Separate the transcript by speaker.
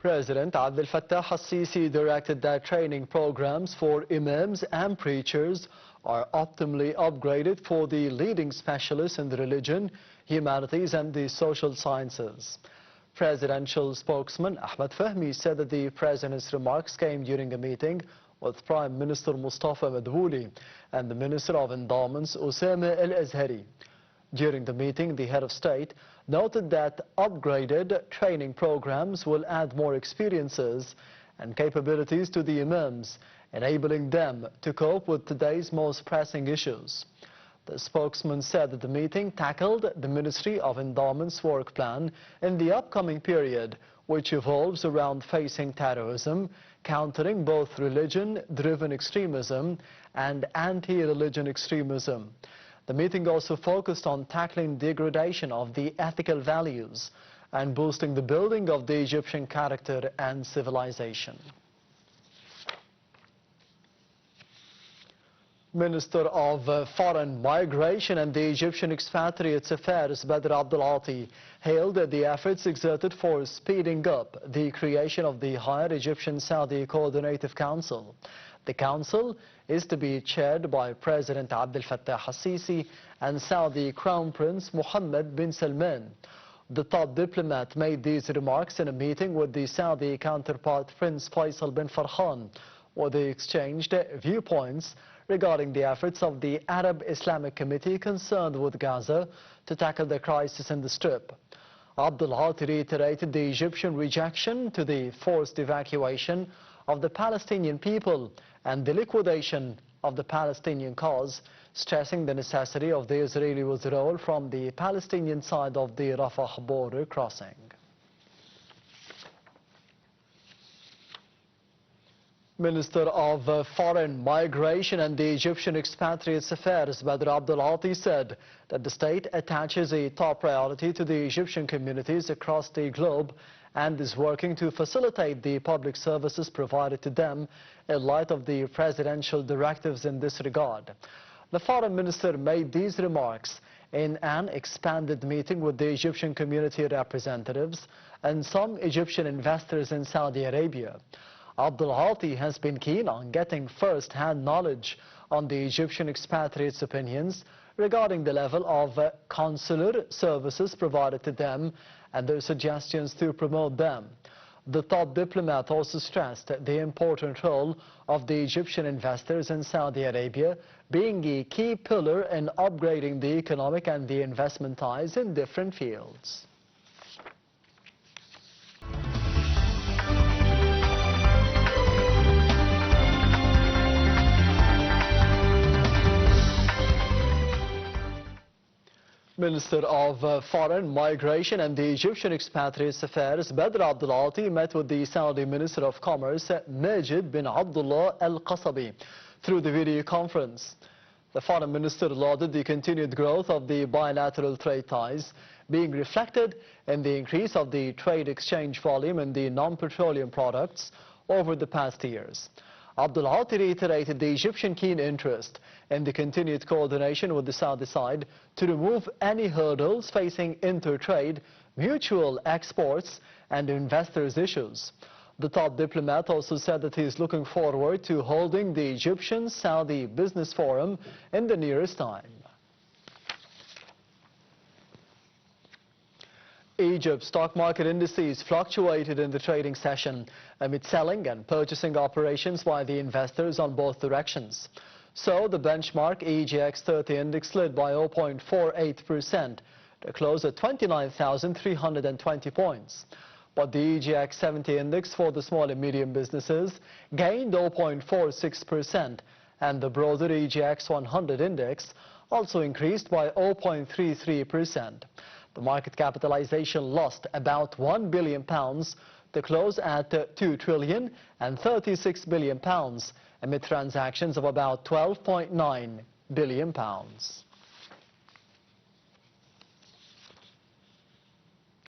Speaker 1: President Abdel Fattah al-Sisi directed that training programs for imams and preachers are optimally upgraded for the leading specialists in the religion, humanities and the social sciences. Presidential spokesman Ahmed Fahmy said that the president's remarks came during a meeting with Prime Minister Mustafa Madhouli and the Minister of Endowments Osama Al-Azhari. During the meeting, the head of state noted that upgraded training programs will add more experiences and capabilities to the imams, enabling them to cope with today's most pressing issues. The spokesman said that the meeting tackled the Ministry of Endowment's work plan in the upcoming period, which evolves around facing terrorism, countering both religion-driven extremism and anti-religion extremism. The meeting also focused on tackling degradation of the ethical values and boosting the building of the Egyptian character and civilization. Minister of Foreign Migration and the Egyptian Expatriates Affairs Badr Abdul Ati hailed the efforts exerted for speeding up the creation of the Higher Egyptian Saudi Coordinative Council. The council is to be chaired by President Abdel Fattah al-Sisi and Saudi Crown Prince Mohammed bin Salman. The top diplomat made these remarks in a meeting with the Saudi counterpart Prince Faisal bin Farhan, where they exchanged viewpoints regarding the efforts of the Arab Islamic Committee concerned with Gaza to tackle the crisis in the Strip. Abdul Ati reiterated the Egyptian rejection to the forced evacuation of the Palestinian people and the liquidation of the Palestinian cause, stressing the necessity of the Israeli withdrawal from the Palestinian side of the Rafah border crossing. Minister of Foreign Migration and the Egyptian Expatriates Affairs Badr Abdul Ati said that the state attaches a top priority to the Egyptian communities across the globe and is working to facilitate the public services provided to them in light of the presidential directives in this regard. The foreign minister made these remarks in an expanded meeting with the Egyptian community representatives and some Egyptian investors in Saudi Arabia. Abdul Ati has been keen on getting first-hand knowledge on the Egyptian expatriates' opinions regarding the level of consular services provided to them and their suggestions to promote them. The top diplomat also stressed the important role of the Egyptian investors in Saudi Arabia being a key pillar in upgrading the economic and the investment ties in different fields. Minister of Foreign Migration and the Egyptian Expatriates Affairs Badr Abdul Ati met with the Saudi Minister of Commerce Majid bin Abdullah Al-Qasabi through the video conference. The Foreign Minister lauded the continued growth of the bilateral trade ties, being reflected in the increase of the trade exchange volume in the non-petroleum products over the past years. Abdul Ati reiterated the Egyptian keen interest in the continued coordination with the Saudi side to remove any hurdles facing inter-trade, mutual exports and investors' issues. The top diplomat also said that he is looking forward to holding the Egyptian-Saudi Business Forum in the nearest time. Egypt's stock market indices fluctuated in the trading session amid selling and purchasing operations by the investors on both directions. So the benchmark EGX 30 index slid by 0.48% to close at 29,320 points. But the EGX 70 index for the small and medium businesses gained 0.46%, and the broader EGX 100 index also increased by 0.33%. The market capitalization lost about £1 billion to close at £2,036 billion amid transactions of about £12.9 billion.